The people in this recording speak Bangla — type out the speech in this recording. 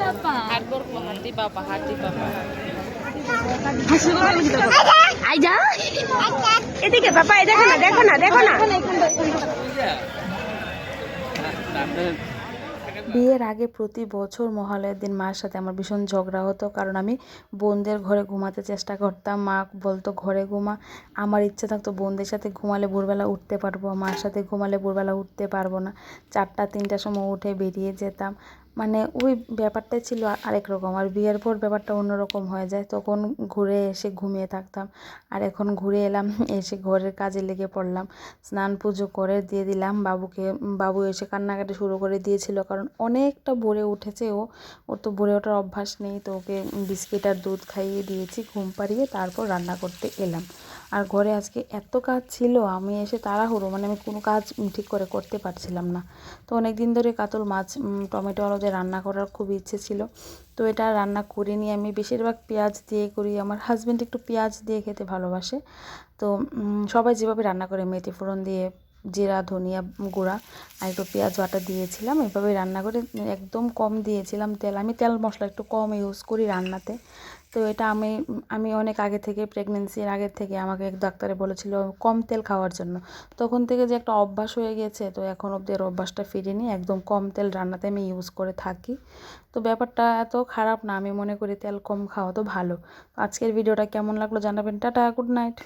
হাতি বাবা হাতি বাবা আই যা এদিকে বাবা, দেখো না দেখো না দেখো না। বিয়ের আগে প্রতি বছর মহালয়ার দিন মার সাথে আমার ভীষণ ঝগড়া হতো, কারণ আমি বোনদের ঘরে ঘুমাতে চেষ্টা করতাম। মা বলতো ঘরে ঘুমা, আমার ইচ্ছে থাকতো বোনদের সাথে ঘুমালে ভোরবেলা উঠতে পারবো, মার সাথে ঘুমালে ভোরবেলা উঠতে পারবো না। 4টা 3টার সময় উঠে বেরিয়ে যেতাম, মানে ওই ব্যাপারটাই ছিল আরেক রকম। আর বিয়ের পর ব্যাপারটা অন্যরকম হয়ে যায়, তখন ঘুরে এসে ঘুমিয়ে থাকতাম। আর এখন ঘুরে এলাম, এসে ঘরের কাজে লেগে পড়লাম, স্নান পুজো করে দিয়ে দিলাম বাবুকে। বাবু এসে কান্নাকাটি শুরু করে দিয়েছিল, কারণ অনেকটা ভোরে উঠেছে ওর তো ভোরে ওঠার অভ্যাস নেই। তো ওকে বিস্কিট আর দুধ খাইয়ে দিয়েছি, ঘুম পাড়িয়ে তারপর রান্না করতে এলাম। আর ঘরে আজকে এত কাজ ছিল, আমি এসে তাড়াহুড়ো, মানে আমি কোনো কাজ ঠিক করে করতে পারছিলাম না। তো অনেক দিন ধরে কাতল মাছ টমেটো আলু দিয়ে রান্না করার খুব ইচ্ছে ছিল, তো এটা রান্না করিনি। আমি বেশিরভাগ পেঁয়াজ দিয়ে করি, আমার হাজব্যান্ড একটু পেঁয়াজ দিয়ে খেতে ভালোবাসে। তো সবাই যেভাবে রান্না করে মেথি ফোড়ন দিয়ে, জিরা ধনিয়া গুঁড়া আর একটু পেঁয়াজ বাটা দিয়েছিলাম, এভাবে রান্না করে একদম কম দিয়েছিলাম তেল। আমি তেল মশলা একটু কম ইউজ করি রান্নাতে। তো এটা আমি অনেক আগে থেকে, প্রেগনেন্সির আগের থেকে আমাকে এক ডাক্তারে বলেছিল কম তেল খাওয়ার জন্য। তখন থেকে যে একটা অভ্যাস হয়ে গেছে, তো এখন অবধি এর অভ্যাসটা ফিরিনি, একদম কম তেল রান্নাতে আমি ইউজ করে থাকি। তো ব্যাপারটা এত খারাপ না, আমি মনে করি তেল কম খাওয়া তো ভালো। আজকের ভিডিওটা কেমন লাগলো জানাবেন। Tata, good night.